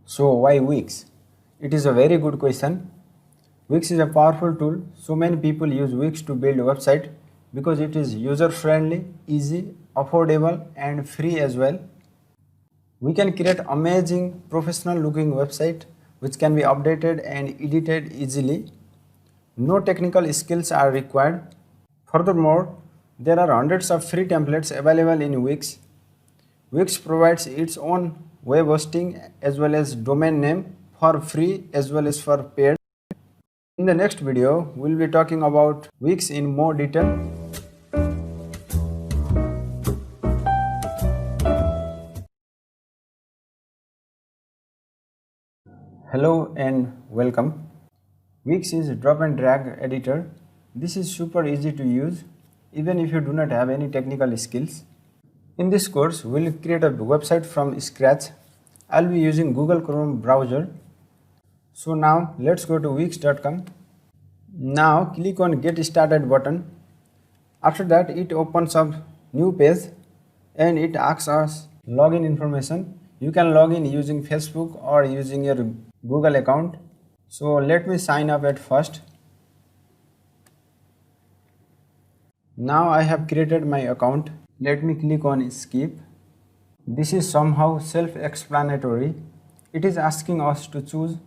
So why Wix? It is a very good question. Wix is a powerful tool. So many people use Wix to build a website because it is user friendly, easy, affordable and free as well. We can create amazing professional looking website which can be updated and edited easily. No technical skills are required. Furthermore, there are hundreds of free templates available in Wix. Wix provides its own web hosting as well as domain name for free as well as for paid. In the next video, we'll be talking about Wix in more detail. Hello and welcome. Wix is a drop and drag editor. This is super easy to use even if you do not have any technical skills. In this course, we'll create a website from scratch. I'll be using Google Chrome browser. So now let's go to wix.com. Now click on Get Started button. After that, it opens up new page and it asks us login information. You can log in using Facebook or using your Google account. So let me sign up at first. Now I have created my account. Let me click on skip. This is somehow self-explanatory. It is asking us to choose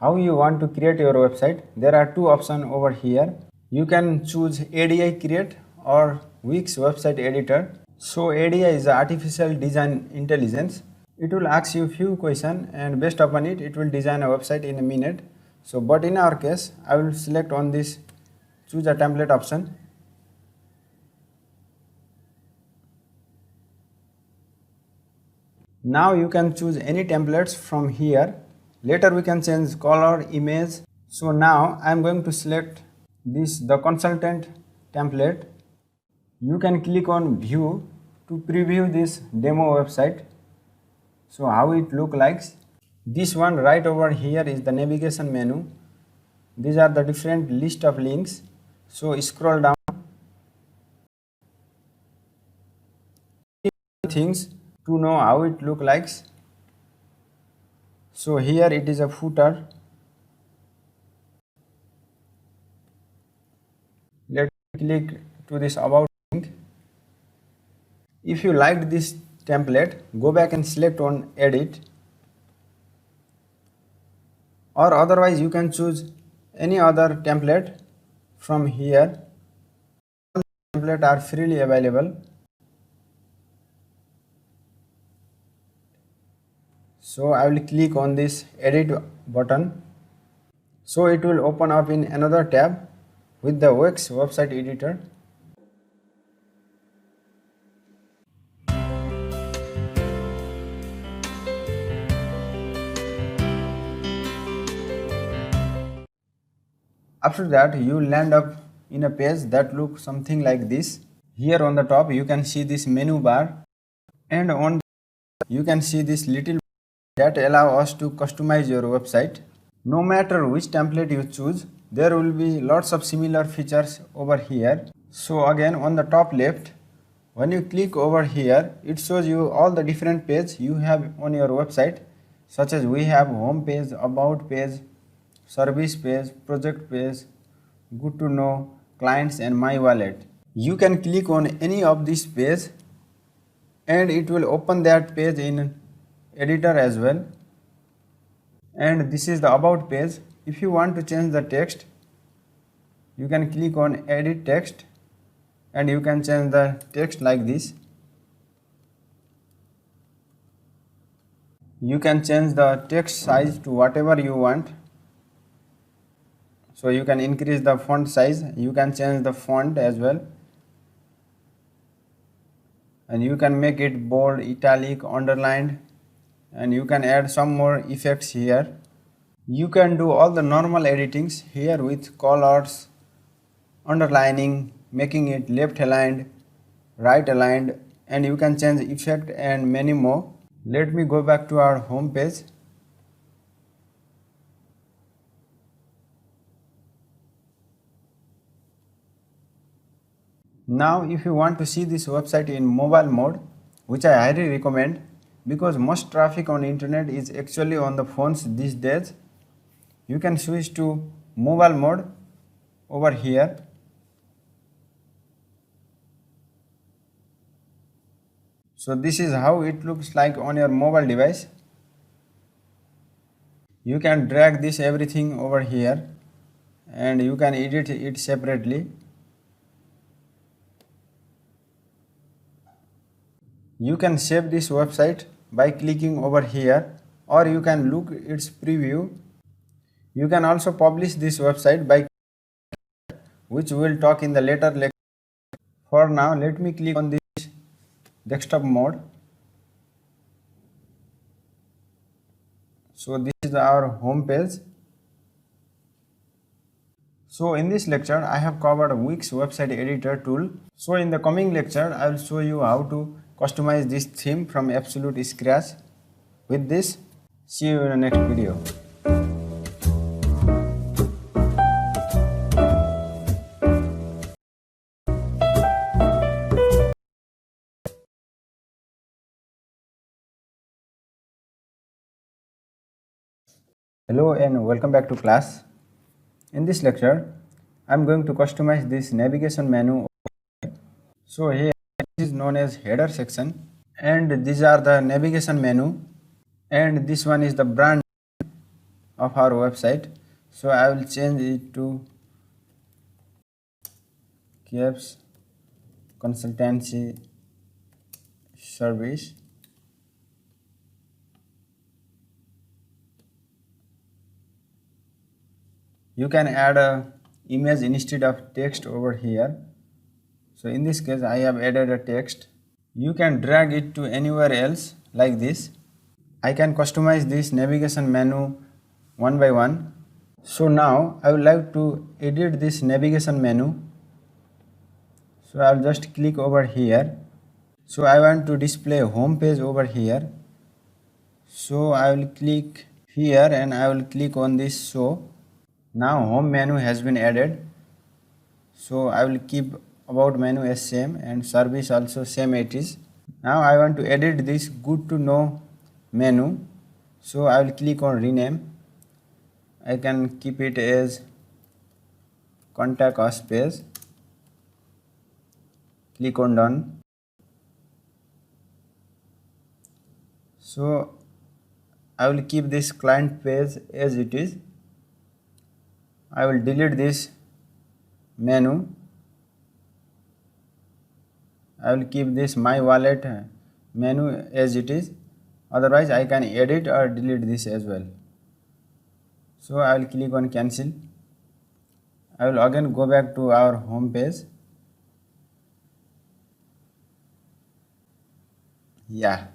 how you want to create your website. There are two options over here. You can choose ADI Create or Wix Website Editor. So ADI is Artificial Design Intelligence. It will ask you few questions and based upon it, it will design a website in a minute. So but in our case, I will select on this choose a template option. Now you can choose any templates from here. Later we can change color, image. So now I am going to select this the consultant template. You can click on view to preview this demo website. So how it look like. This one right over here is the navigation menu. These are the different list of links. So scroll down things to know how it look like. So here it is a footer. Let's click to this about link. If you liked this template, go back and select on edit, or otherwise you can choose any other template from here. All templates are freely available. So I will click on this edit button. So it will open up in another tab with the Wix website editor. After that, you land up in a page that looks something like this. Here on the top, you can see this menu bar, and on you can see this little that allow us to customize your website. No matter which template you choose, there will be lots of similar features over here. So again on the top left, when you click over here, it shows you all the different pages you have on your website, such as we have home page, about page, service page, project page, good to know, clients and my wallet. You can click on any of these pages and it will open that page in editor as well. And this is the about page. If you want to change the text, you can click on edit text and you can change the text like this. You can change the text size to whatever you want. So you can increase the font size, you can change the font as well, and you can make it bold, italic, underlined, and you can add some more effects here. You can do all the normal editings here with colors, underlining, making it left aligned, right aligned, and you can change effect and many more. Let me go back to our home page. Now if you want to see this website in mobile mode, which I highly recommend, because most traffic on internet is actually on the phones these days. You can switch to mobile mode over here. So this is how it looks like on your mobile device. You can drag this everything over here and you can edit it separately. You can save this website by clicking over here, or you can look its preview. You can also publish this website by which we will talk in the later lecture. For now, let me click on this desktop mode. So this is our home page. So in this lecture, I have covered Wix website editor tool. So in the coming lecture, I will show you how to customize this theme from absolute scratch. With this, see you in the next video. Hello and welcome back to class. In this lecture, I am going to customize this navigation menu. So here this is known as header section, and these are the navigation menu, and this one is the brand of our website. So I will change it to KEPS Consultancy Service. You can add a image instead of text over here. So in this case, I have added a text. You can drag it to anywhere else like this. I can customize this navigation menu one by one. So now I would like to edit this navigation menu. So I will just click over here. So I want to display home page over here. So I will click here and I will click on this show. Now home menu has been added. So I will keep about menu as same and service also same it is. Now I want to edit this good to know menu. So I will click on rename. I can keep it as contact us page. Click on done. So I will keep this client page as it is. I will delete this menu. I will keep this my wallet menu as it is. Otherwise I can edit or delete this as well. So I will click on cancel. I will again go back to our home page. Yeah.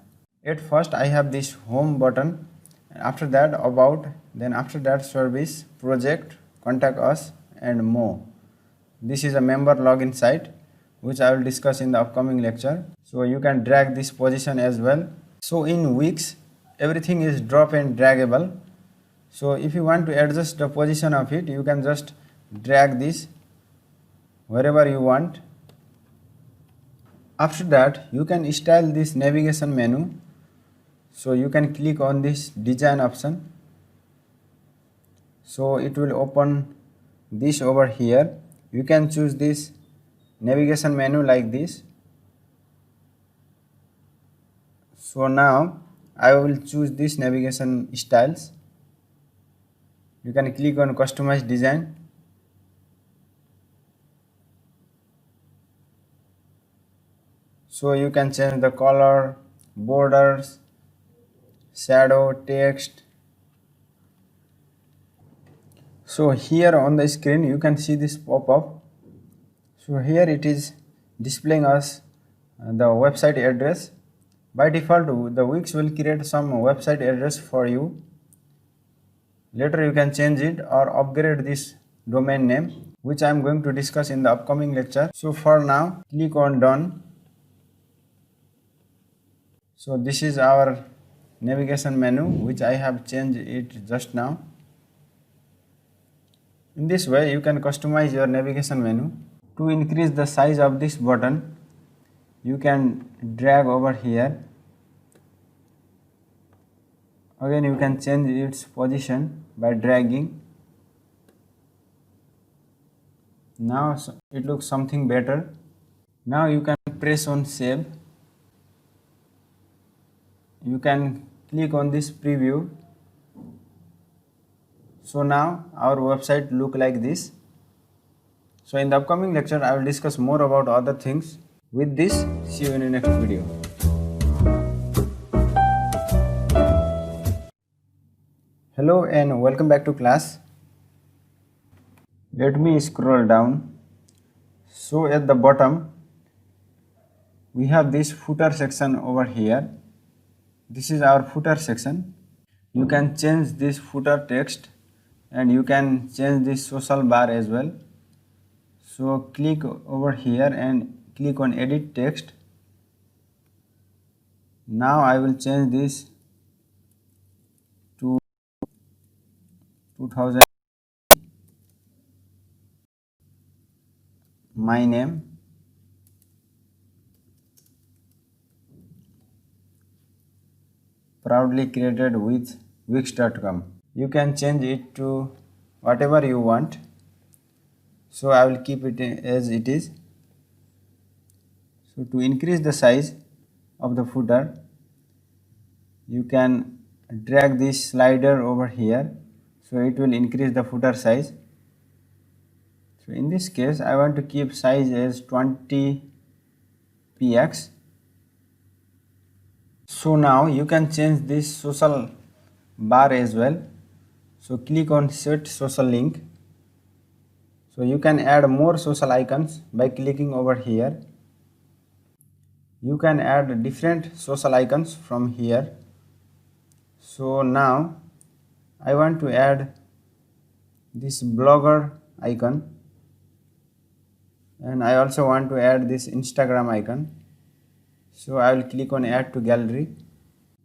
At first I have this home button. After that about, then after that service, project, contact us and more. This is a member login site which I will discuss in the upcoming lecture. So you can drag this position as well. So in Wix everything is drop and draggable. So if you want to adjust the position of it, you can just drag this wherever you want. After that you can style this navigation menu. So you can click on this design option. So it will open this over here. You can choose this navigation menu like this. So now I will choose this navigation styles. You can click on customize design. So you can change the color, borders, shadow, text. So here on the screen you can see this pop-up. So here it is displaying us the website address. By default the Wix will create some website address for you. Later you can change it or upgrade this domain name, which I am going to discuss in the upcoming lecture. So for now click on done. So this is our navigation menu which I have changed it just now. In this way you can customize your navigation menu. To increase the size of this button, you can drag over here Again you can change its position by dragging. Now it looks something better. Now you can press on save. You can click on this preview. So now our website look like this. So in the upcoming lecture I will discuss more about other things. With this, see you in the next video. Hello and welcome back to class. Let me scroll down. So at the bottom we have this footer section over here. This is our footer section. You can change this footer text and you can change this social bar as well. So click over here and click on edit text. Now I will change this to 2000. My name. Proudly created with Wix.com. You can change it to whatever you want. So I will keep it as it is. So to increase the size of the footer, you can drag this slider over here. So it will increase the footer size. So in this case, I want to keep size as 20 px. So now you can change this social bar as well. So click on set social link. So you can add more social icons by clicking over here. You can add different social icons from here. So now I want to add this blogger icon, and I also want to add this Instagram icon. So I will click on add to gallery.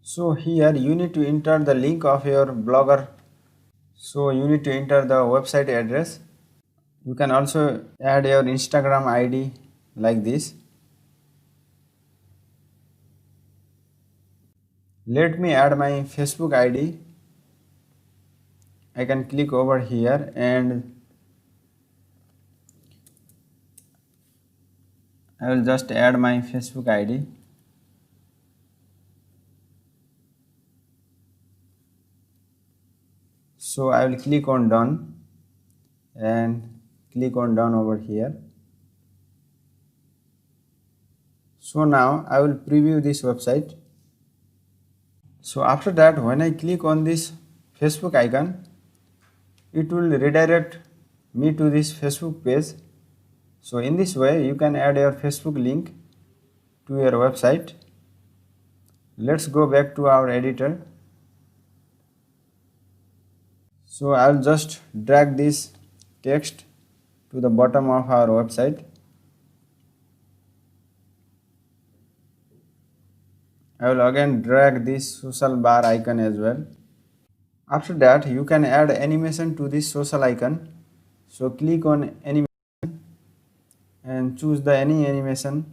So here you need to enter the link of your blogger. So you need to enter the website address. You can also add your Instagram ID like this. Let me add my Facebook ID. I can click over here and I will just add my Facebook ID. So I will click on done and click on done over here. So now I will preview this website. So after that, when I click on this Facebook icon, it will redirect me to this Facebook page. So in this way you can add your Facebook link to your website. Let's go back to our editor. So I'll just drag this text to the bottom of our website. I will again drag this social bar icon as well. After that, you can add animation to this social icon. So click on animation and choose the any animation.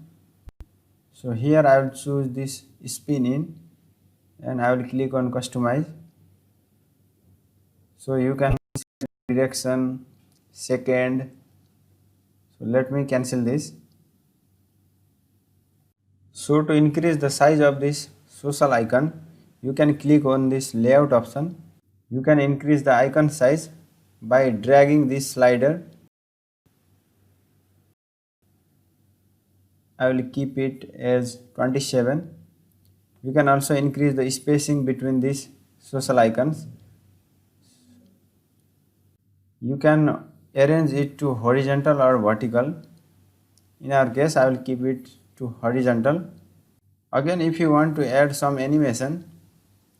So here I will choose this spin in and I will click on customize. So you can direction, second. So let me cancel this. So to increase the size of this social icon, you can click on this layout option. You can increase the icon size by dragging this slider. I will keep it as 27. You can also increase the spacing between these social icons. You can arrange it to horizontal or vertical. In our case, I will keep it to horizontal. Again, if you want to add some animation,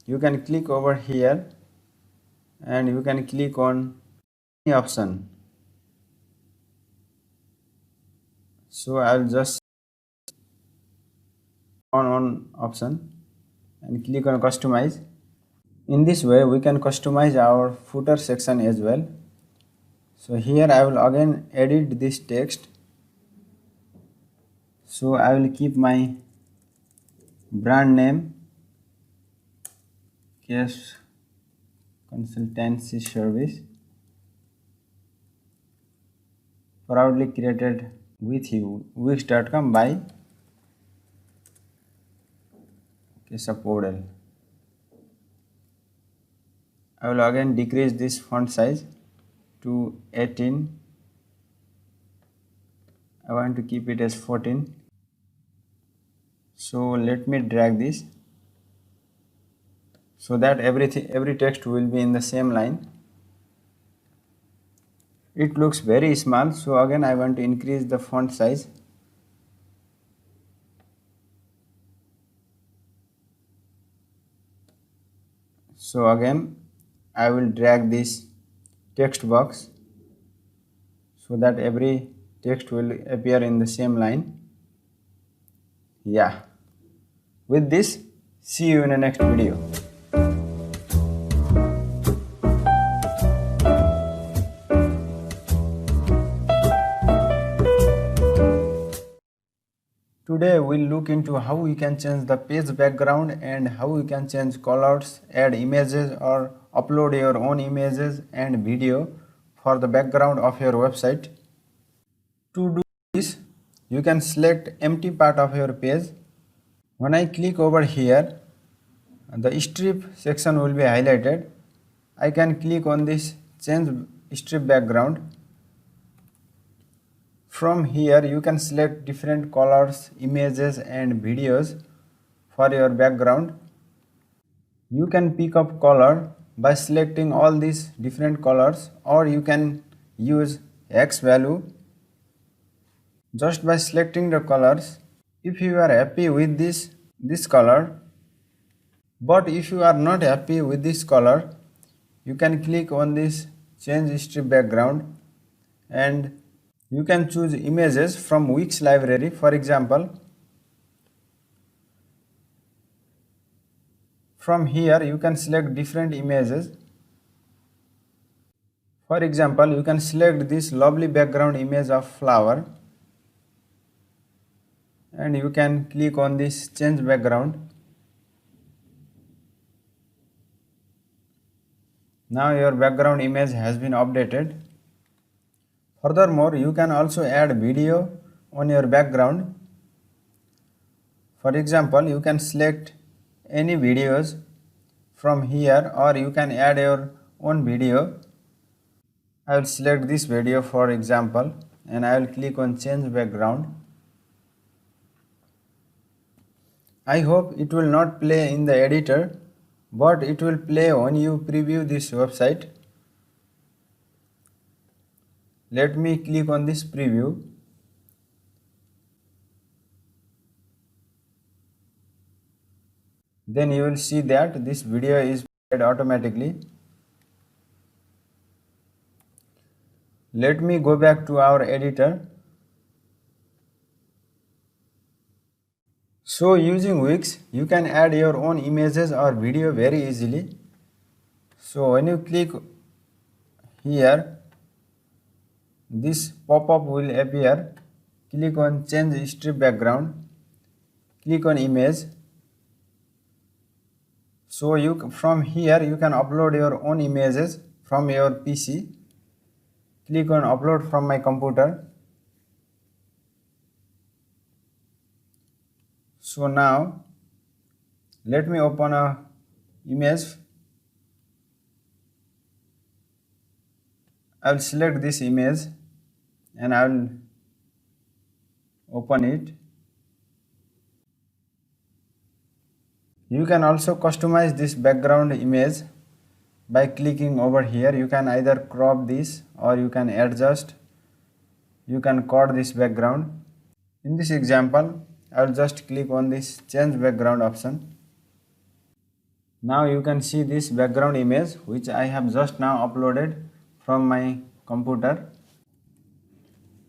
you can click over here and you can click on any option. So I will just on option and click on customize. In this way we can customize our footer section as well. So here I will again edit this text. So I will keep my brand name Cash consultancy service proudly created with you. Wix.com by Keshav Podal. I will again decrease this font size to 18. I want to keep it as 14. So let me drag this so that every text will be in the same line. It looks very small, so again I want to increase the font size. So again I will drag this text box so that every text will appear in the same line. Yeah. With this, see you in the next video. Today we'll look into how we can change the page background and how we can change colors, add images or upload your own images and video for the background of your website. To do this, you can select empty part of your page. When I click over here, the strip section will be highlighted. I can click on this change strip background. From here you can select different colors, images and videos for your background. You can pick up color by selecting all these different colors, or you can use X value just by selecting the colors. If you are happy with this color, but if you are not happy with this color, you can click on this change strip background and you can choose images from Wix library. For example, from here you can select different images. For example, you can select this lovely background image of flower and you can click on this change background. Now your background image has been updated. Furthermore, you can also add video on your background. For example, you can select any videos from here or you can add your own video. I will select this video for example and I will click on change background. I hope it will not play in the editor, but it will play when you preview this website. Let me click on this preview. Then you will see that this video is played automatically. Let me go back to our editor. So using Wix, you can add your own images or video very easily. So when you click here, this pop-up will appear. Click on change strip background. Click on image. So from here you can upload your own images from your PC. Click on upload from my computer. So now let me open a image. I will select this image and I will open it. You can also customize this background image by clicking over here. You can either crop this or you can adjust. You can cut this background. In this example, I will just click on this change background option. Now you can see this background image which I have just now uploaded from my computer.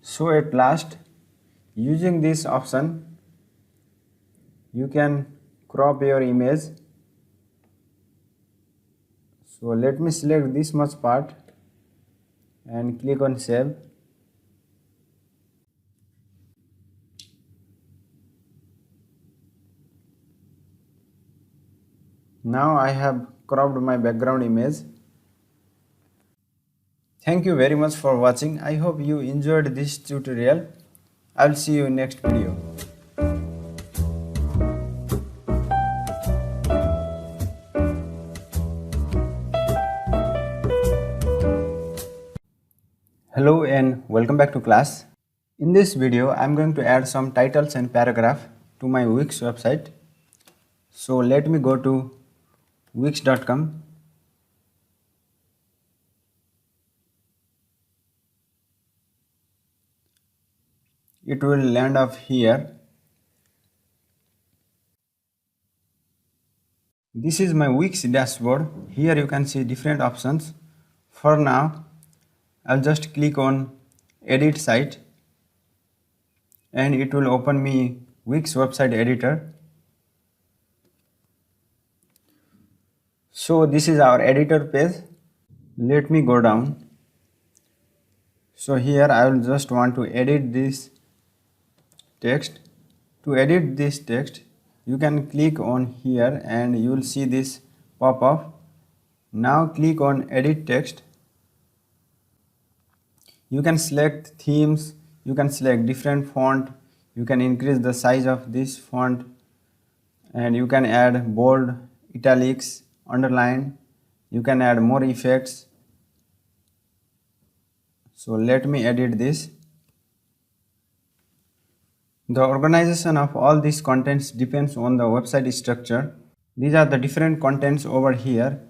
So at last, using this option, you can crop your image. So let me select this much part and click on save. Now I have cropped my background image. Thank you very much for watching. I hope you enjoyed this tutorial. I'll see you in next video. Hello and welcome back to class. In this video, I'm going to add some titles and paragraph to my Wix website. So let me go to wix.com. It will land up here. This is my Wix dashboard. Here you can see different options. For now, I'll just click on edit site and it will open me Wix website editor. So this is our editor page. Let me go down. So here I will just want to edit this text. To edit this text, you can click on here and you will see this pop up. Now click on edit text. You can select themes, you can select different font, you can increase the size of this font, and you can add bold, italics, underline, you can add more effects. So let me edit this. The organization of all these contents depends on the website structure. These are the different contents over here.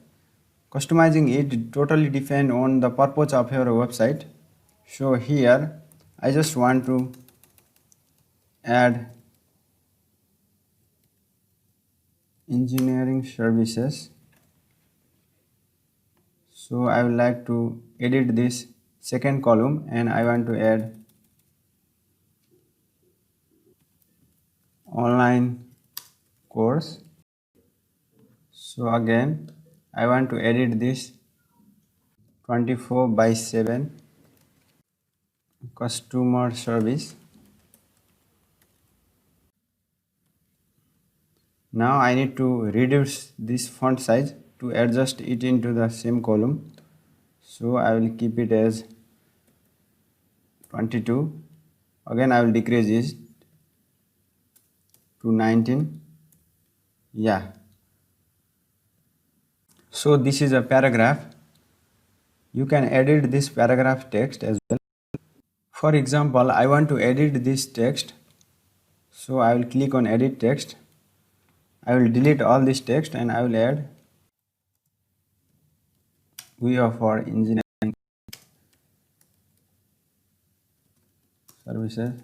Customizing it totally depends on the purpose of your website. So here I just want to add engineering services. So I would like to edit this second column and I want to add online course. So again I want to edit this 24/7 customer service. Now I need to reduce this font size to adjust it into the same column. So I will keep it as 22. Again I will decrease it to 19. Yeah. So this is a paragraph. You can edit this paragraph text as well. For example, I want to edit this text. So I will click on edit text. I will delete all this text and I will add we offer engineering services.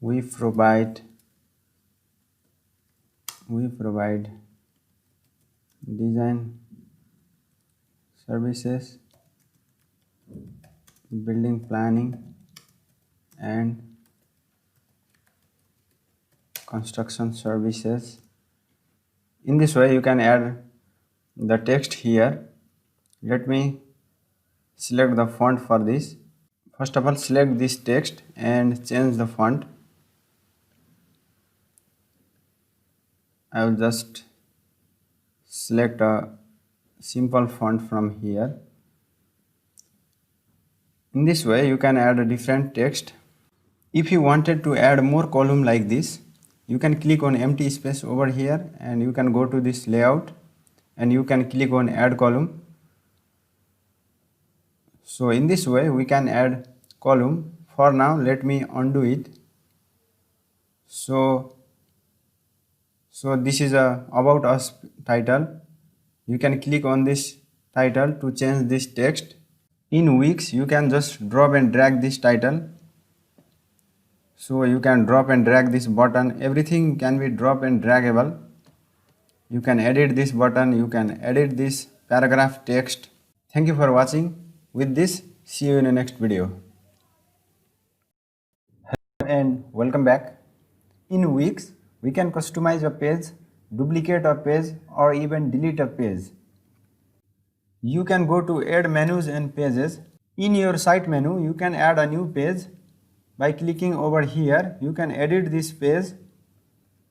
We provide design services, building planning and construction services. In this way you can add the text here. Let me select the font for this. First of all, select this text and change the font. I will just select a simple font from here. In this way you can add a different text. If you wanted to add more column like this, you can click on empty space over here and you can go to this layout and you can click on add column. So in this way we can add column. For now let me undo it. So this is a about us title. You can click on this title to change this text. In Wix you can just drop and drag this title. So you can drop and drag this button. Everything can be drop and draggable. You can edit this button, you can edit this paragraph text. Thank you for watching. With this, see you in the next video. Hello and welcome back. In Wix, we can customize a page, duplicate a page, or even delete a page. You can go to add menus and pages. In your site menu, you can add a new page by clicking over here. You can edit this page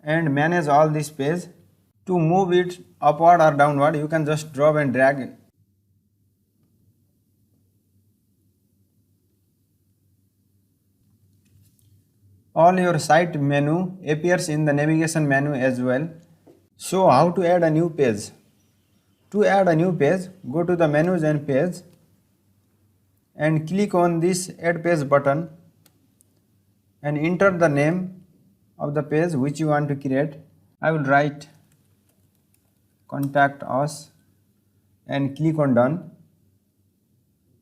and manage all this page. To move it upward or downward, you can just drag and drag. All your site menu appears in the navigation menu as well. So how to add a new page? To add a new page, go to the menus and page and click on this add page button and enter the name of the page which you want to create. I will write contact us and click on done.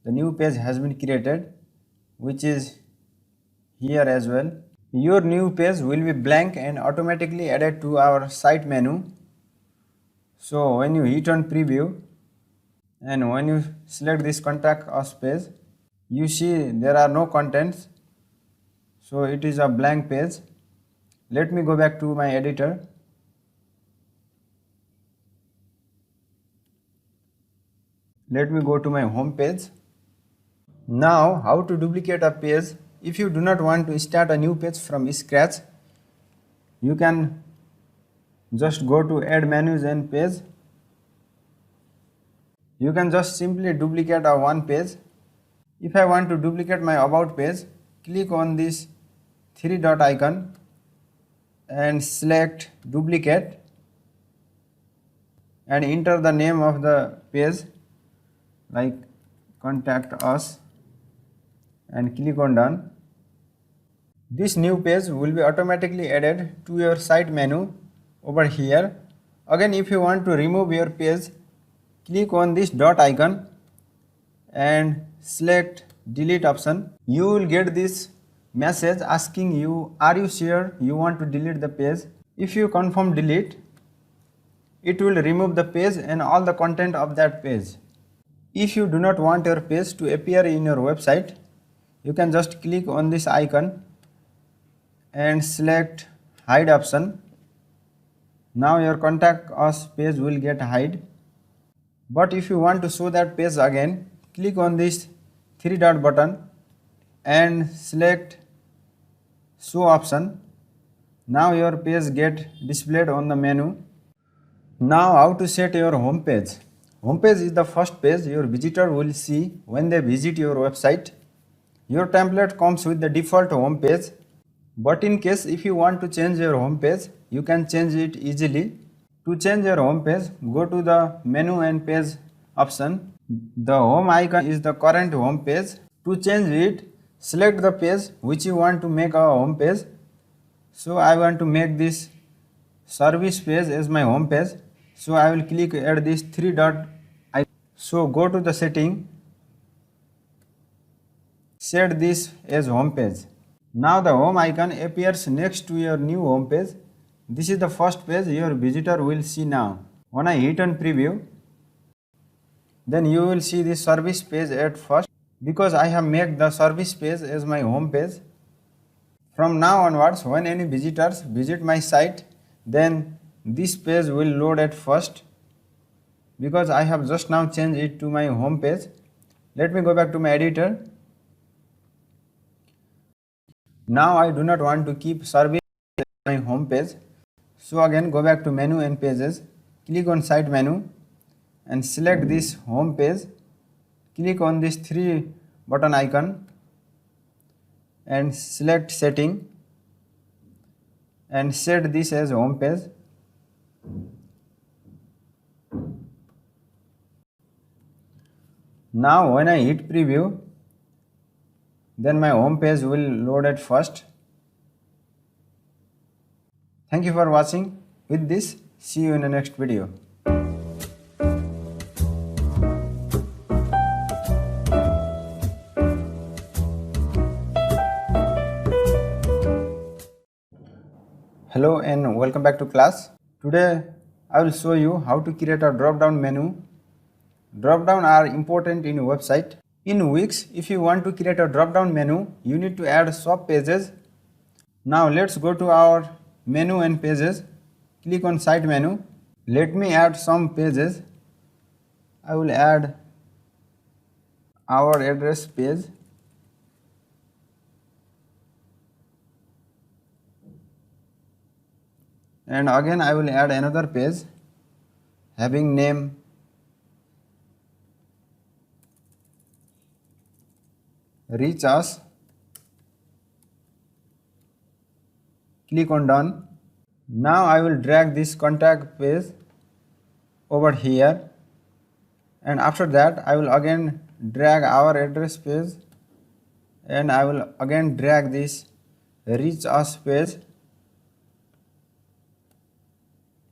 The new page has been created, which is here as well. Your new page will be blank and automatically added to our site menu. So when you hit on preview and when you select this contact us page, you see there are no contents, so it is a blank page. Let me go back to my editor. Let me go to my home page. Now how to duplicate a page? If you do not want to start a new page from scratch, you can just go to add menus and page. You can just simply duplicate a one page. If I want to duplicate my about page, click on this three dot icon and select duplicate and enter the name of the page like contact us and click on done. This new page will be automatically added to your site menu over here. Again, if you want to remove your page, click on this dot icon and select delete option. You will get this message asking you, are you sure you want to delete the page? If you confirm delete, it will remove the page and all the content of that page. If you do not want your page to appear in your website, you can just click on this icon and select hide option. Now your contact us page will get hide. But if you want to show that page again, click on this three dot button and select show option. Now your page get displayed on the menu. Now how to set your home page? Home page is the first page your visitor will see when they visit your website. Your template comes with the default home page. But in case if you want to change your home page, you can change it easily. To change your home page, go to the menu and page option. The home icon is the current home page. To change it, select the page which you want to make a home page. So I want to make this service page as my home page. So I will click at this three dot icon. So go to the setting, set this as home page. Now the home icon appears next to your new home page. This is the first page your visitor will see now. When I hit on preview, then you will see the service page at first because I have made the service page as my home page. From now onwards, when any visitors visit my site, then this page will load at first because I have just now changed it to my home page. Let me go back to my editor. Now I do not want to keep service as my home page. So again go back to menu and pages, click on site menu and select this home page. Click on this three button icon and select setting and set this as home page. Now when I hit preview, then my home page will load at first. Thank you for watching. With this, see you in the next video. Hello and welcome back to class. Today I will show you how to create a drop down menu. Drop down are important in your website. In Wix, if you want to create a drop down menu, you need to add shop pages. Now let's go to our menu and pages. Click on site menu. Let me add some pages. I will add our address page, and again I will add another page having name reach us. Click on done. Now I will drag this contact page over here, and after that I will again drag our address page, and I will again drag this reach us page.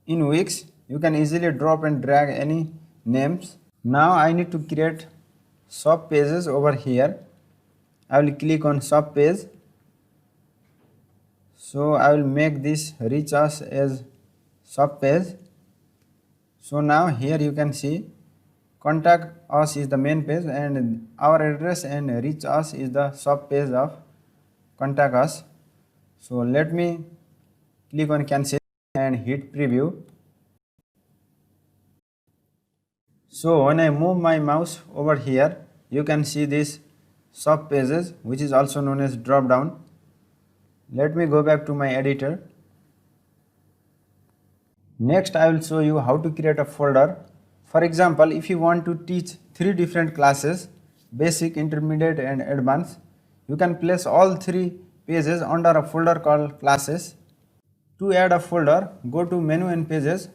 In Wix you can easily drop and drag any names. Now I need to create shop pages over here. I will click on shop page. So I will make this reach us as shop page. So now here you can see contact us is the main page and our address and reach us is the shop page of contact us. So let me click on cancel and hit preview. So when I move my mouse over here, you can see this shop pages, which is also known as drop down. Let me go back to my editor. Next I will show you how to create a folder. For example, if you want to teach 3 different classes, basic, intermediate and advanced, you can place all 3 pages under a folder called classes. To add a folder, go to menu and pages,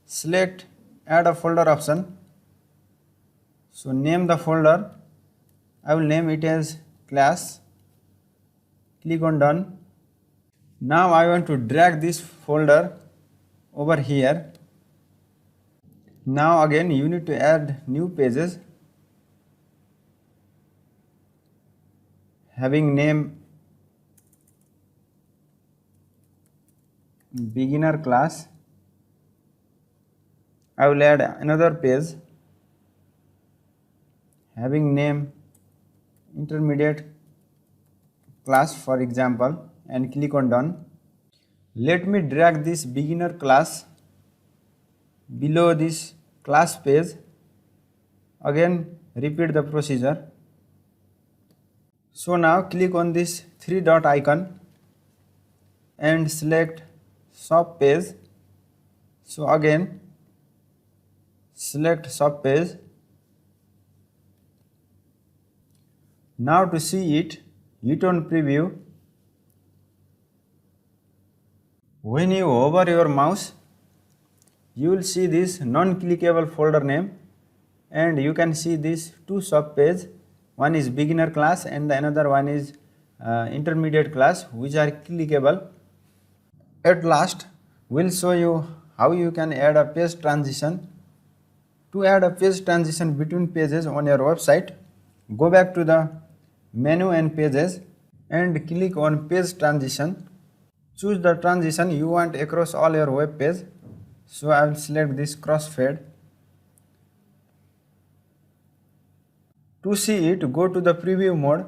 select add a folder option. So name the folder. I will name it as class. Click on done. Now I want to drag this folder over here. Now again you need to add new pages having name beginner class. I will add another page having name intermediate class, for example, and click on done. Let me drag this beginner class below this class page. Again repeat the procedure. So now click on this 3 dot icon and select shop page. So again select shop page. Now to see it, hit on preview. When you hover your mouse, you will see this non-clickable folder name, and you can see these 2 shop page. One is beginner class and the another one is intermediate class, which are clickable. At last, we'll show you how you can add a page transition. To add a page transition between pages on your website, go back to the menu and pages and click on page transition. Choose the transition you want across all your web page. So I will select this crossfade. To see it, go to the preview mode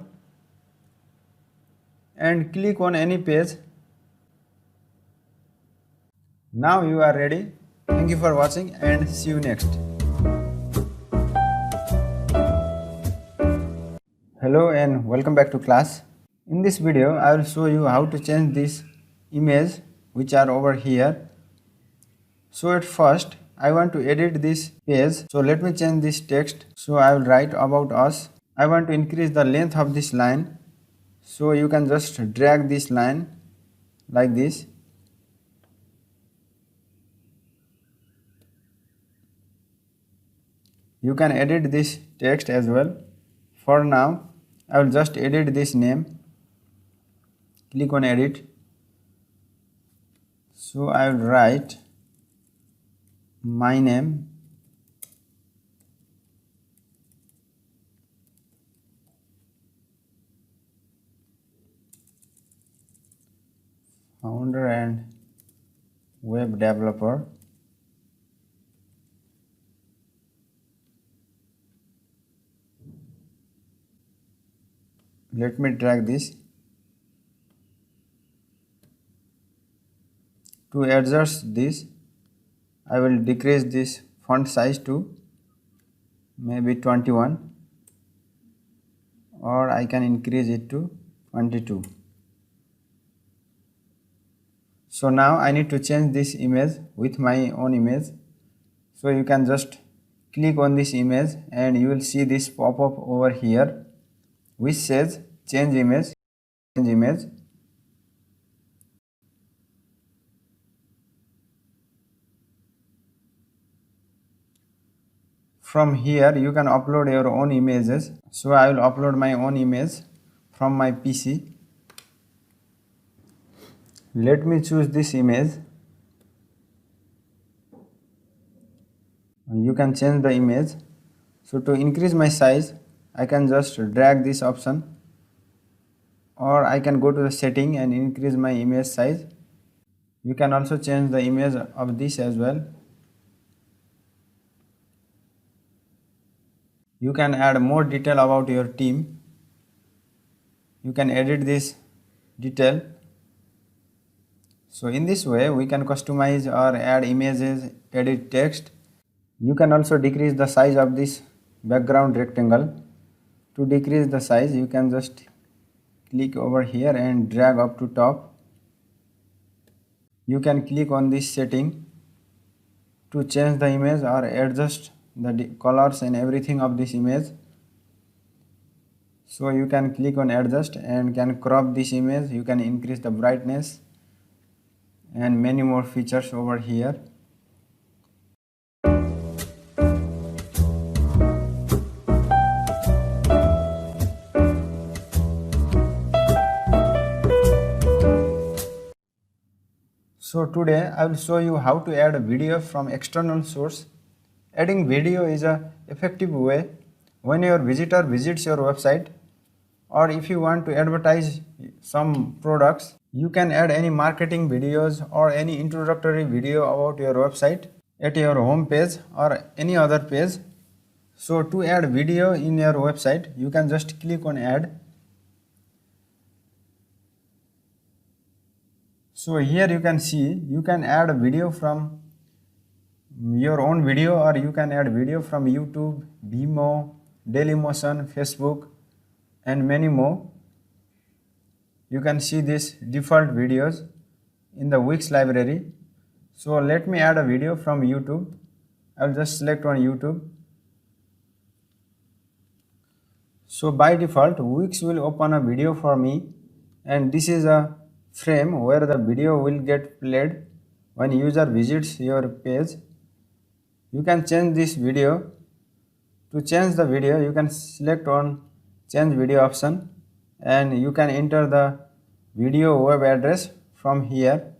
and click on any page. Now you are ready. Thank you for watching and see you next. Hello and welcome back to class. In this video I will show you how to change this image which are over here. So at first I want to edit this page. So let me change this text. So I will write about us. I want to increase the length of this line. So you can just drag this line like this. You can edit this text as well. For now I will just edit this name. Click on edit. So I will write my name, founder and web developer. Let me drag this. To adjust this, I will decrease this font size to maybe 21. or I can increase it to 22. So now I need to change this image with my own image. So you can just click on this image and you will see this pop up over here which says change image, change image. From here you can upload your own images. So I will upload my own image from my PC. Let me choose this image. You can change the image. So to increase my size, I can just drag this option, or I can go to the setting and increase my image size. You can also change the image of this as well. You can add more detail about your team. You can edit this detail. So in this way we can customize or add images, edit text. You can also decrease the size of this background rectangle. To decrease the size, you can just click over here and drag up to top. You can click on this setting to change the image or adjust the colors and everything of this image. So you can click on adjust and can crop this image. You can increase the brightness and many more features over here. So today I will show you how to add a video from external source. Adding video is an effective way when your visitor visits your website, or if you want to advertise some products. You can add any marketing videos or any introductory video about your website at your home page or any other page. So to add video in your website, you can just click on add. So here you can see you can add a video from your own video, or you can add video from YouTube, Vimeo, Dailymotion, Facebook and many more. You can see these default videos in the Wix library. So let me add a video from YouTube. I'll just select on YouTube. So by default Wix will open a video for me, and this is a frame where the video will get played when user visits your page. You can change this video. To change the video, you can select on change video option and you can enter the video web address from here.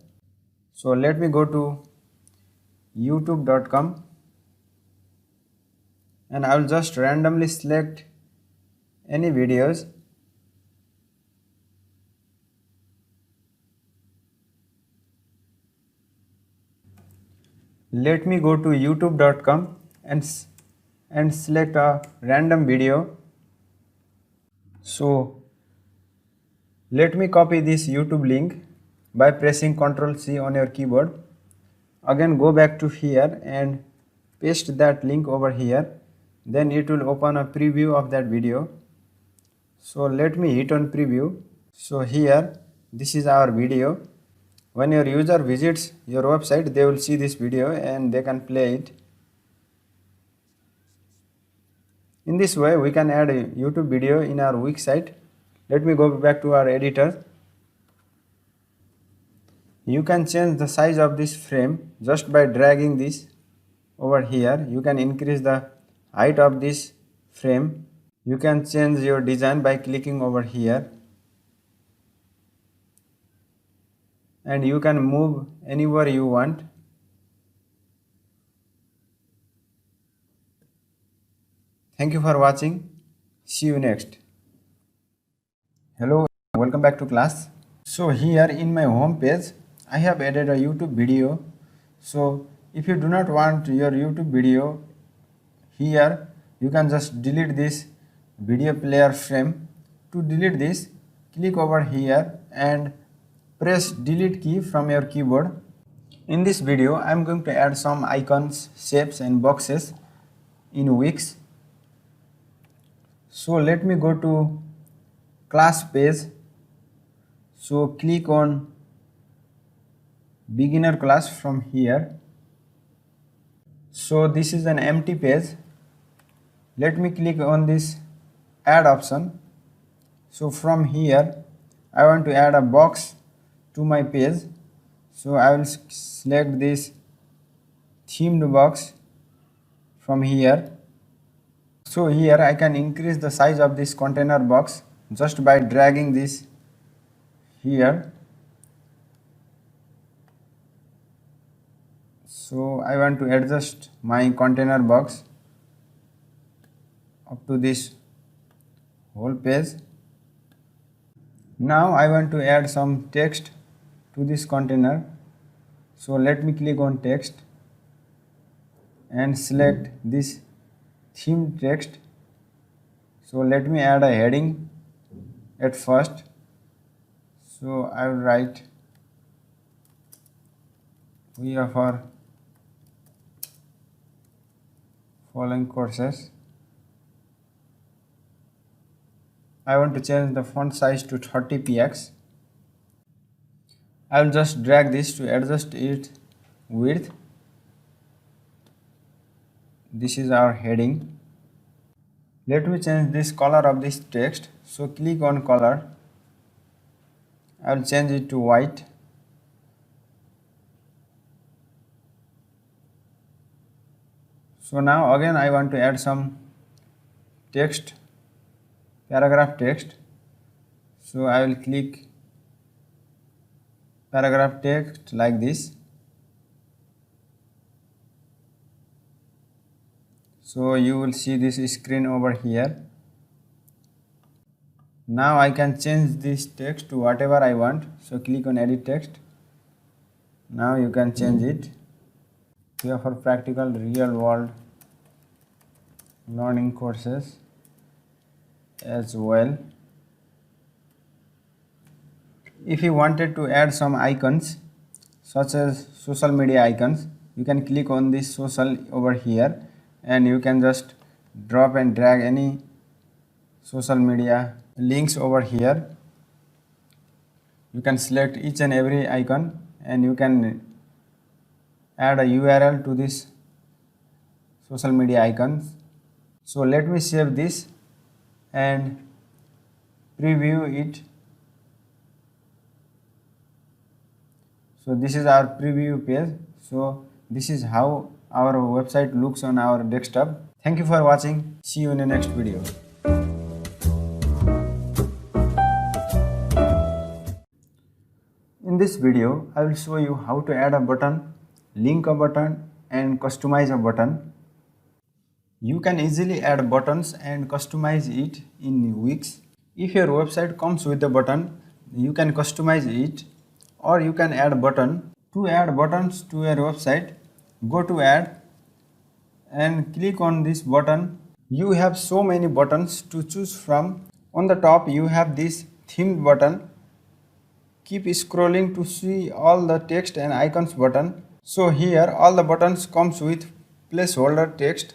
So let me go to youtube.com and I will just randomly select any videos. Let me go to youtube.com and select a random video. So let me copy this YouTube link by pressing Ctrl+C on your keyboard. Again go back to here and paste that link over here. Then it will open a preview of that video. So let me hit on preview. So here this is our video. When your user visits your website, they will see this video and they can play it. In this way we can add a YouTube video in our Wix site. Let me go back to our editor. You can change the size of this frame just by dragging this over here. You can increase the height of this frame. You can change your design by clicking over here. And you can move anywhere you want. Thank you for watching. See you next. Hello, welcome back to class. So here in my home page, I have added a YouTube video. So if you do not want your YouTube video here, you can just delete this video player frame. To delete this, click over here and press delete key from your keyboard. In this video, I am going to add some icons, shapes and boxes in Wix. So let me go to class page. So click on beginner class from here. So this is an empty page. Let me click on this add option. So from here I want to add a box to my page. So I will select this themed box from here. So here I can increase the size of this container box just by dragging this here. So I want to adjust my container box up to this whole page. Now I want to add some text to this container. So let me click on text and select this theme text. So let me add a heading at first. So I will write we offer following courses. I want to change the font size to 30px. I will just drag this to adjust its width. This is our heading. Let me change this color of this text. So click on color. I will change it to white. So now again I want to add some text, paragraph text. So I will click paragraph text like this. So you will see this screen over here. Now I can change this text to whatever I want. So click on edit text. Now you can change it. We offer practical real world learning courses as well. If you wanted to add some icons such as social media icons, you can click on this social over here and you can just drop and drag any social media links over here. You can select each and every icon and you can add a URL to this social media icons. So let me save this and preview it. So this is our preview page. So this is how our website looks on our desktop. Thank you for watching. See you in the next video. In this video, I will show you how to add a button, link a button and customize a button. You can easily add buttons and customize it in weeks. If your website comes with a button, you can customize it or you can add button. To add buttons to your website, go to add and click on this button. You have so many buttons to choose from. On the top you have this themed button. Keep scrolling to see all the text and icons button. So here all the buttons comes with placeholder text.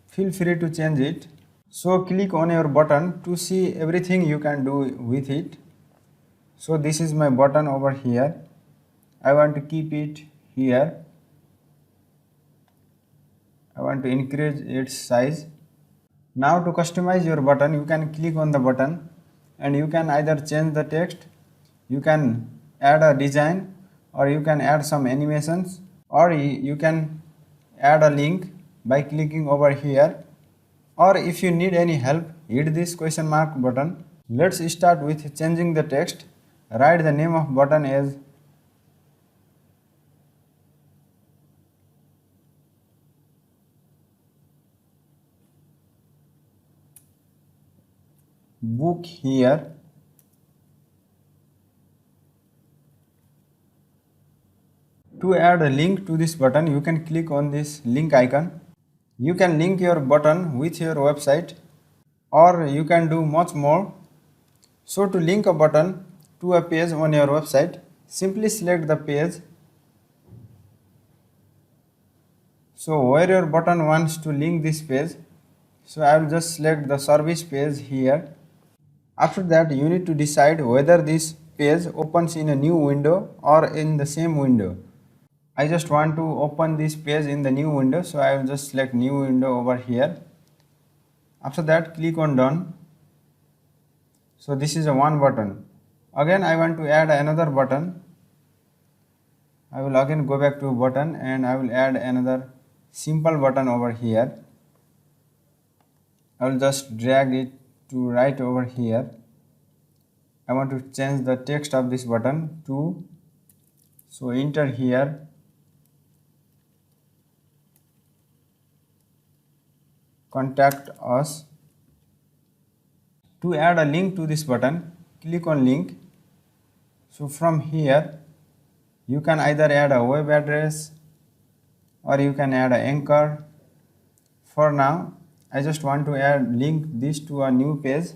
Feel free to change it. So click on your button to see everything you can do with it. So this is my button over here. I want to keep it here. I want to increase its size. Now to customize your button, you can click on the button and you can either change the text, you can add a design, or you can add some animations, or you can add a link by clicking over here. Or if you need any help, hit this question mark button. Let's start with changing the text. Write the name of button as book here. To add a link to this button, you can click on this link icon. You can link your button with your website, or you can do much more. So to link a button to a page on your website, simply select the page. So where your button wants to link this page, so I will just select the service page here. After that, you need to decide whether this page opens in a new window or in the same window. I just want to open this page in the new window, so I will just select new window over here. After that, click on done. So this is a one button. Again, I want to add another button. I will again go back to button and I will add another simple button over here. I will just drag it to right over here. I want to change the text of this button to, so enter here. Contact us. To add a link to this button, click on link. So from here, you can either add a web address or you can add an anchor. For now, I just want to link this to a new page.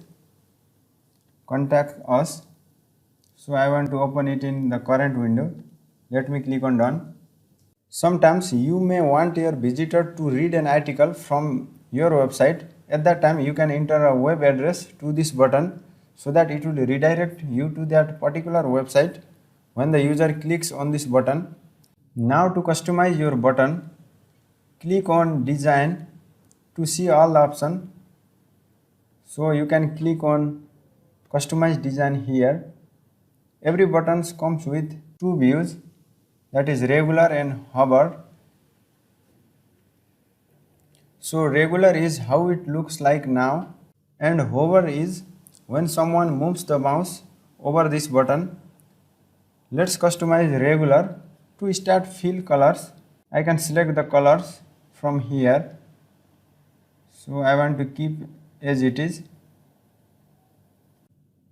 Contact us. So I want to open it in the current window. Let me click on done. Sometimes you may want your visitor to read an article from your website. At that time, you can enter a web address to this button so that it will redirect you to that particular website when the user clicks on this button. Now to customize your button, click on design to see all the options. So you can click on customize design here. Every button comes with two views, that is regular and hover. So regular is how it looks like now, and hover is when someone moves the mouse over this button. Let's customize regular. To start fill colors, I can select the colors from here. So I want to keep as it is.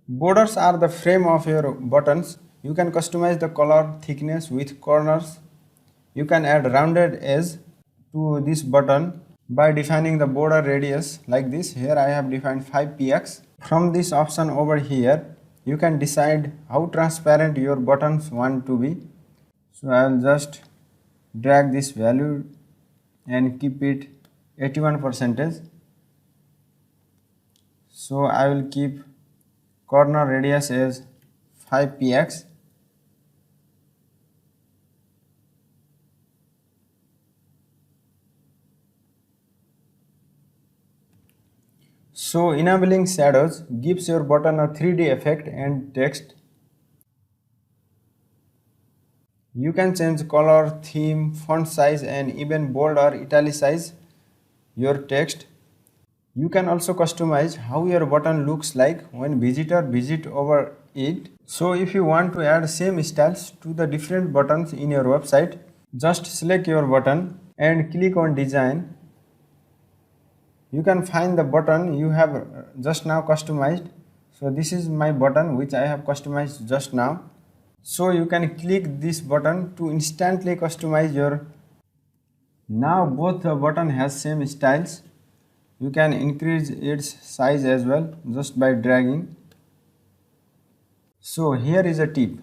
Borders are the frame of your buttons. You can customize the color thickness with corners. You can add rounded edge to this button by defining the border radius like this. Here I have defined 5px. From this option over here, you can decide how transparent your buttons want to be. So I will just drag this value and keep it 81%. So I will keep corner radius as 5px. So enabling shadows gives your button a 3D effect and text. You can change color, theme, font size and even bold or italicize your text. You can also customize how your button looks like when visitor visit over it. So if you want to add same styles to the different buttons in your website, just select your button and click on design. You can find the button you have just now customized. So this is my button which I have customized just now. So you can click this button to instantly customize your. Now both the button has same styles. You can increase its size as well just by dragging. So here is a tip.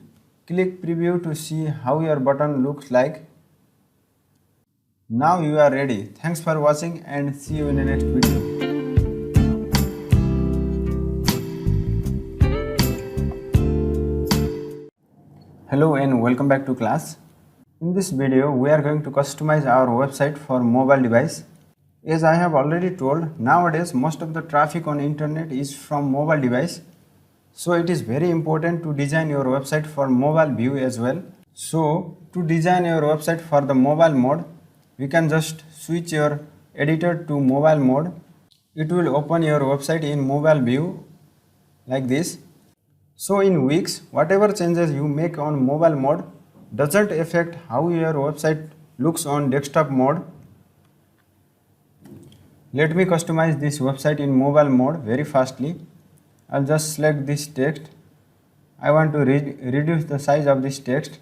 Click preview to see how your button looks like. Now you are ready. Thanks for watching and see you in the next video. Hello and welcome back to class. In this video, we are going to customize our website for mobile device. As I have already told, nowadays most of the traffic on internet is from mobile device. So it is very important to design your website for mobile view as well. So to design your website for the mobile mode, we can just switch your editor to mobile mode. It will open your website in mobile view like this. So in Wix, whatever changes you make on mobile mode doesn't affect how your website looks on desktop mode. Let me customize this website in mobile mode very fastly. I'll just select this text. I want to reduce the size of this text.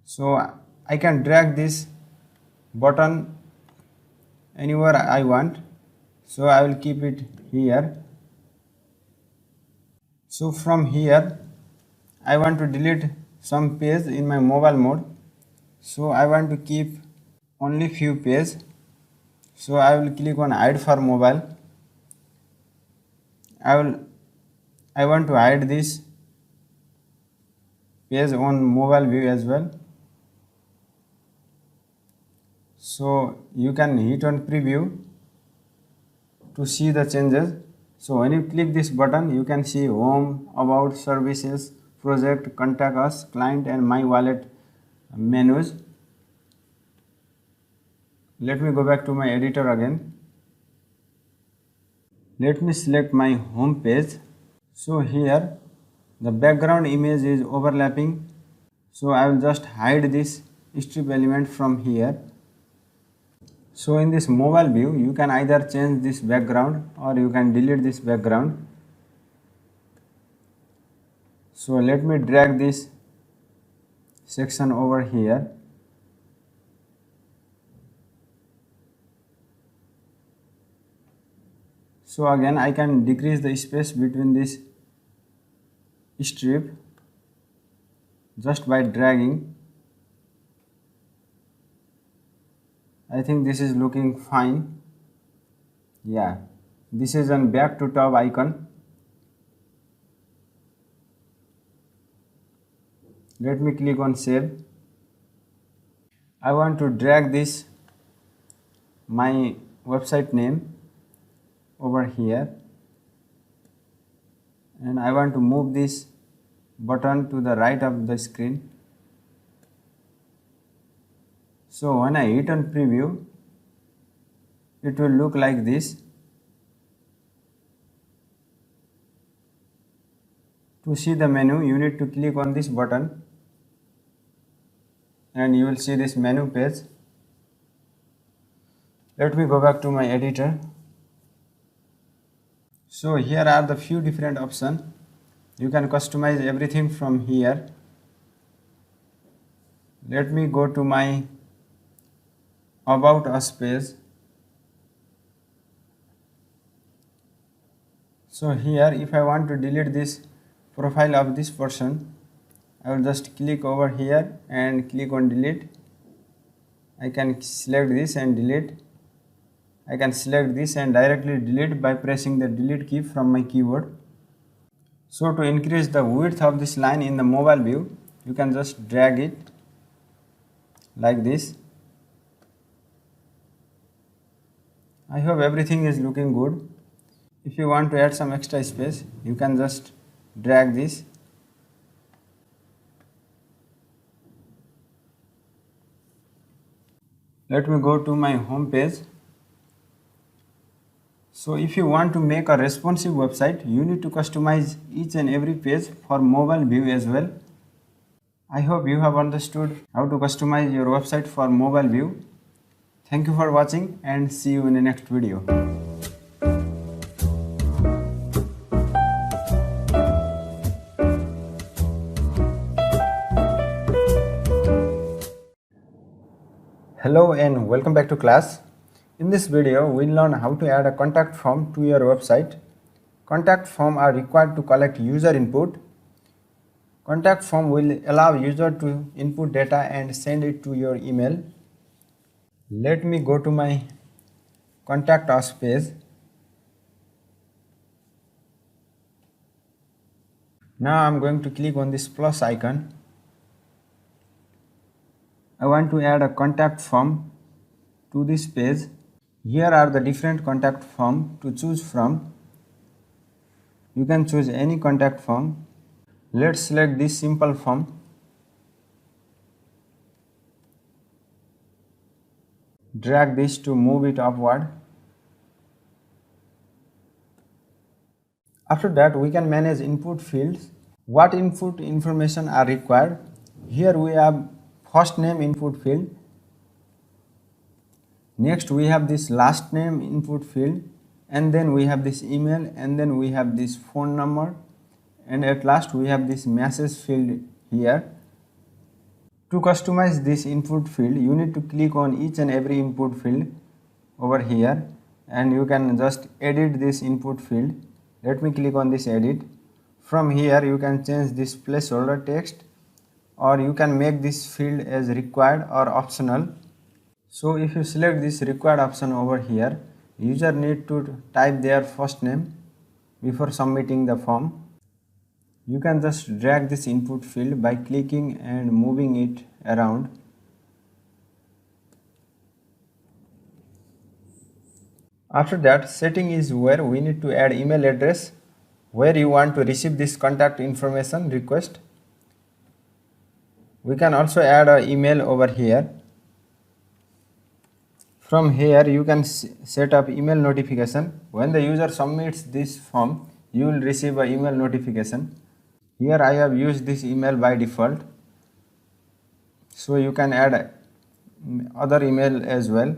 So I can drag this button anywhere I want. So I will keep it here. So from here, I want to delete some page in my mobile mode. So I want to keep only few pages. So I will click on hide for mobile. I will I want to hide this page on mobile view as well. So you can hit on preview to see the changes. So when you click this button, you can see home, about, services, project, contact us, client and my wallet menus. Let me go back to my editor again. Let me select my home page. So here the background image is overlapping. So I will just hide this strip element from here. So in this mobile view, you can either change this background or you can delete this background. So let me drag this section over here. So again I can decrease the space between this strip just by dragging. I think this is looking fine. Yeah, this is an back to top icon. Let me click on save. I want to drag this my website name over here, and I want to move this button to the right of the screen. So when I hit on preview, it will look like this. To see the menu, you need to click on this button and you will see this menu page. Let me go back to my editor. So here are the few different options. You can customize everything from here. Let me go to my about us page. So here if I want to delete this profile of this person, I will just click over here and click on delete. I can select this and delete. I can select this and directly delete by pressing the delete key from my keyboard. So to increase the width of this line in the mobile view, you can just drag it like this. I hope everything is looking good. If you want to add some extra space, you can just drag this. Let me go to my home page. So if you want to make a responsive website, you need to customize each and every page for mobile view as well. I hope you have understood how to customize your website for mobile view. Thank you for watching and see you in the next video. Hello and welcome back to class. In this video, we'll learn how to add a contact form to your website. Contact forms are required to collect user input. Contact form will allow user to input data and send it to your email. Let me go to my contact us page. Now I'm going to click on this plus icon. I want to add a contact form to this page. Here are the different contact forms to choose from. You can choose any contact form. Let's select this simple form. Drag this to move it upward. After that, we can manage input fields. What input information are required? Here we have first name input field. Next we have this last name input field, and then we have this email, and then we have this phone number, and at last we have this message field here. To customize this input field, you need to click on each and every input field over here, and you can just edit this input field. Let me click on this edit. From here you can change this placeholder text, or you can make this field as required or optional. So if you select this required option over here, user need to type their first name before submitting the form. You can just drag this input field by clicking and moving it around. After that, setting is where we need to add email address where you want to receive this contact information request. We can also add an email over here. From here you can set up email notification. When the user submits this form, you will receive an email notification. Here I have used this email by default, so you can add other email as well.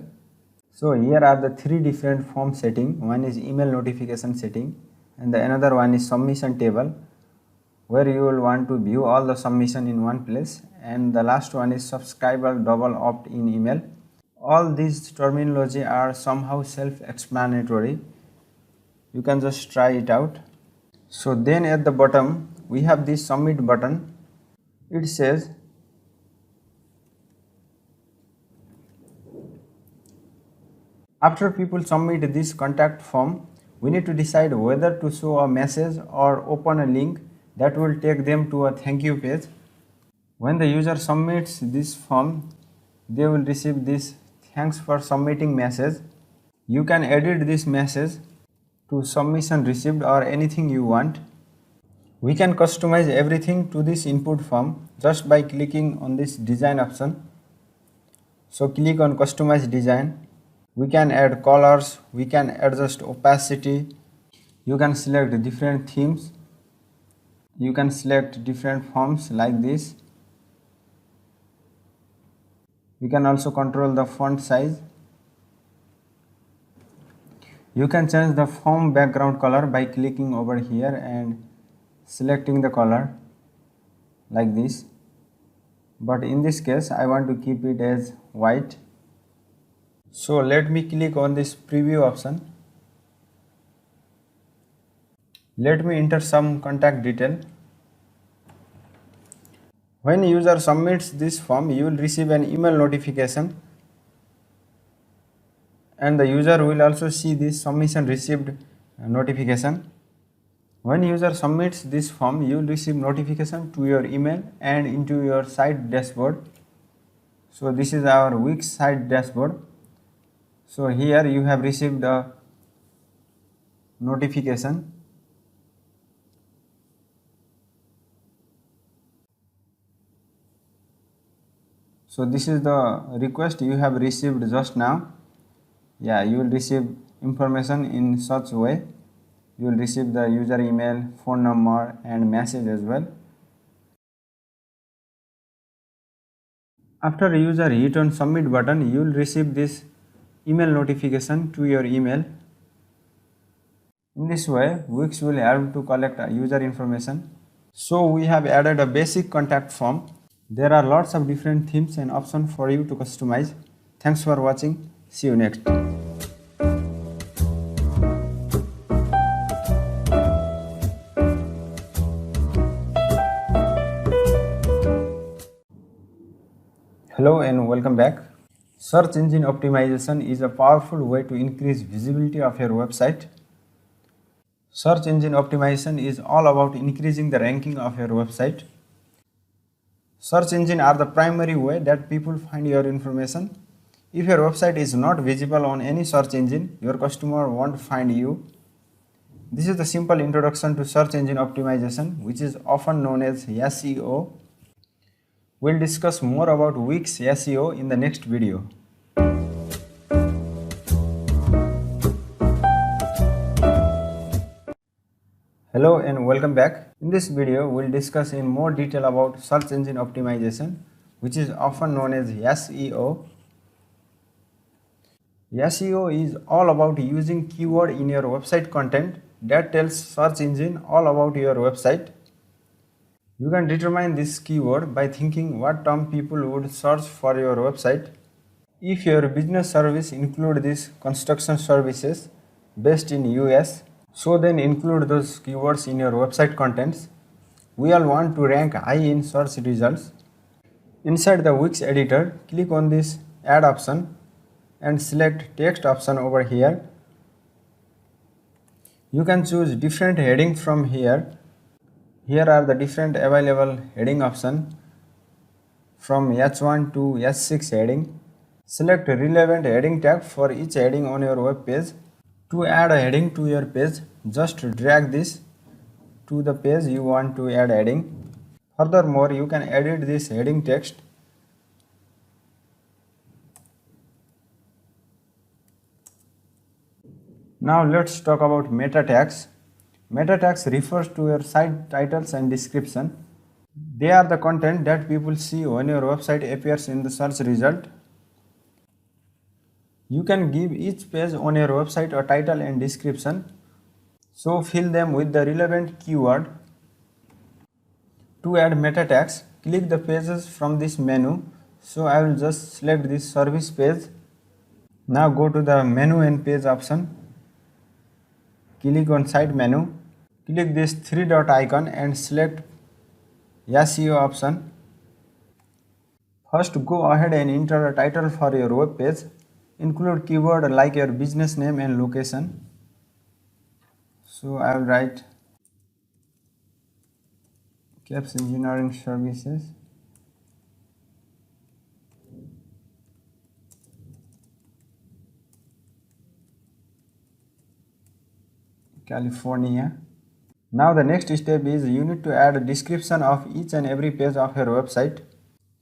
So here are the three different form setting. One is email notification setting, and the another one is submission table, where you will want to view all the submission in one place, and the last one is subscriber double opt-in email. All these terminology are somehow self-explanatory. You can just try it out. So then at the bottom we have this submit button. It says after people submit this contact form, we need to decide whether to show a message or open a link that will take them to a thank you page. When the user submits this form, they will receive this thanks for submitting message. You can edit this message to submission received or anything you want. We can customize everything to this input form just by clicking on this design option. So click on customize design. We can add colors, we can adjust opacity, you can select different themes, you can select different forms like this. You can also control the font size. You can change the form background color by clicking over here and selecting the color like this. But in this case, I want to keep it as white. So let me click on this preview option. Let me enter some contact detail. When user submits this form, you will receive an email notification, and the user will also see this submission received notification. When user submits this form, you will receive notification to your email and into your site dashboard. So this is our Wix site dashboard. So here you have received a notification. So this is the request you have received just now. Yeah, you will receive information in such way. You will receive the user email, phone number and message as well. After user hit on submit button, you will receive this email notification to your email. In this way, Wix will help to collect user information. So we have added a basic contact form. There are lots of different themes and options for you to customize. Thanks for watching. See you next. Hello and welcome back. Search engine optimization is a powerful way to increase visibility of your website. Search engine optimization is all about increasing the ranking of your website. Search engine are the primary way that people find your information. If your website is not visible on any search engine, your customer won't find you. This is the simple introduction to search engine optimization, which is often known as SEO. We'll discuss more about Wix SEO in the next video. Hello and welcome back. In this video, we'll discuss in more detail about search engine optimization, which is often known as SEO. SEO is all about using keyword in your website content that tells search engine all about your website. You can determine this keyword by thinking what term people would search for your website. If your business service include these construction services based in US, so then include those keywords in your website contents. We all want to rank high in search results. Inside the Wix editor, click on this add option and select text option over here. You can choose different headings from here. Here are the different available heading options from H1 to H6 heading. Select relevant heading tag for each heading on your web page. To add a heading to your page, just drag this to the page you want to add heading. Furthermore, you can edit this heading text. Now let's talk about meta tags. Meta tags refers to your site titles and description. They are the content that people see when your website appears in the search result. You can give each page on your website a title and description, so fill them with the relevant keyword. To add meta tags, click the pages from this menu. So I will just select this service page. Now go to the menu and page option. Click on side menu. Click this three dot icon and select SEO option. First, go ahead and enter a title for your web page. Include keyword like your business name and location. So I will write KEPS Engineering Services. California. Now the next step is you need to add a description of each and every page of your website.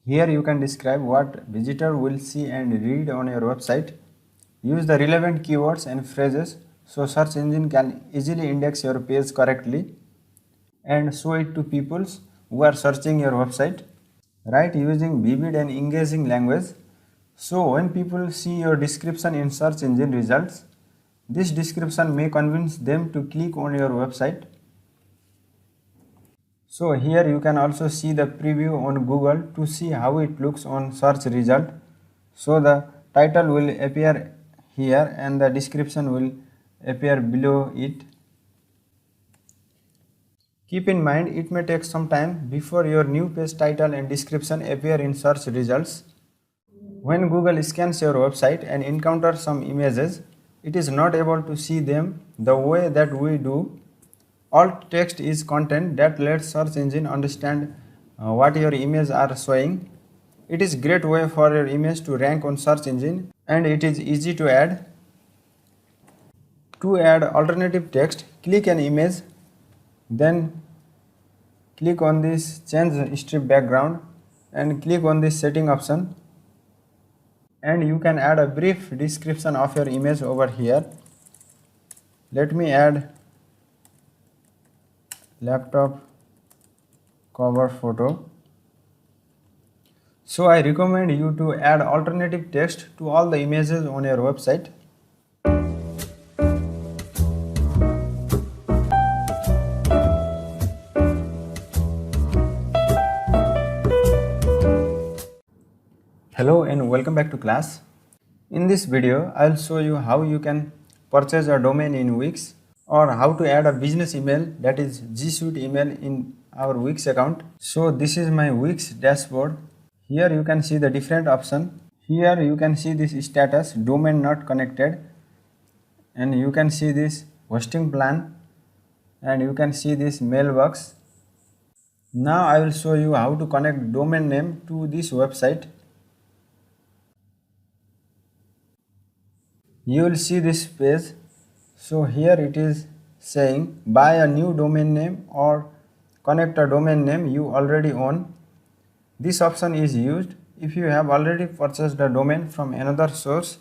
Here you can describe what visitor will see and read on your website. Use the relevant keywords and phrases so search engine can easily index your page correctly and show it to people who are searching your website. Write using vivid and engaging language. So when people see your description in search engine results, this description may convince them to click on your website. So here you can also see the preview on Google to see how it looks on search result. So the title will appear here and the description will appear below it. Keep in mind it may take some time before your new page title and description appear in search results. When Google scans your website and encounters some images, it is not able to see them the way that we do. Alt text is content that lets search engine understand what your images are showing. It is great way for your image to rank on search engine and it is easy to add. To add alternative text, click an image, then click on this change strip background and click on this setting option. And you can add a brief description of your image over here. Let me add laptop cover photo. So I recommend you to add alternative text to all the images on your website. Hello and welcome back to class. In this video, I'll show you how you can purchase a domain in Wix or how to add a business email, that is G Suite email, in our Wix account. So this is my Wix dashboard. Here you can see the different option. Here you can see this status domain not connected, and you can see this hosting plan, and you can see this mailbox. Now I will show you how to connect domain name to this website. You will see this page. So here it is saying buy a new domain name or connect a domain name you already own. This option is used if you have already purchased a domain from another source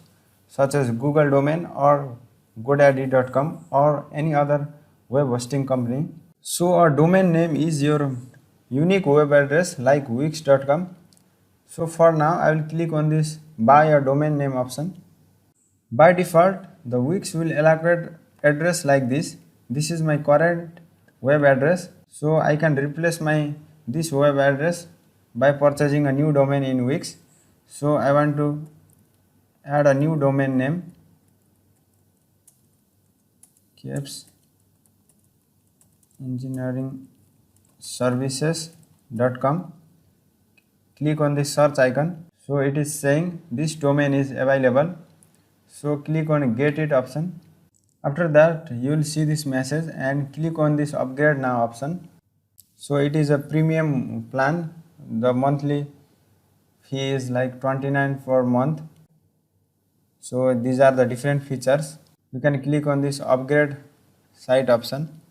such as Google Domain or GoDaddy.com or any other web hosting company. So a domain name is your unique web address like Wix.com. So for now I will click on this buy a domain name option. By default, the Wix will allocate address like this. This is my current web address. So I can replace this web address by purchasing a new domain in Wix. So I want to add a new domain name, KEPS Engineering Services.com. Click on the search icon. So it is saying this domain is available. So click on get it option. After that you will see this message and click on this upgrade now option. So it is a premium plan. The monthly fee is like 29 per month. So these are the different features. You can click on this upgrade site option.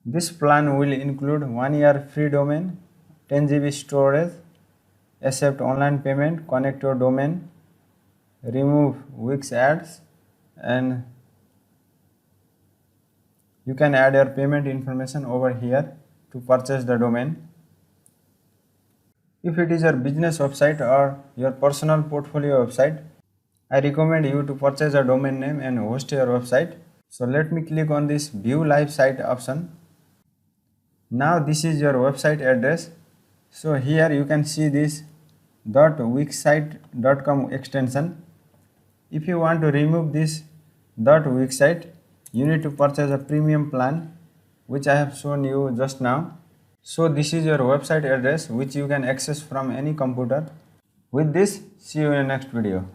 This plan will include 1 year free domain, 10 GB storage, accept online payment, connect your domain, remove Wix ads, and you can add your payment information over here to purchase the domain. If it is your business website or your personal portfolio website, I recommend you to purchase a domain name and host your website. So let me click on this view live site option. Now this is your website address. So here you can see this .wixsite.com extension. If you want to remove this .wixsite, you need to purchase a premium plan, which I have shown you just now. So this is your website address which you can access from any computer. With this, see you in the next video.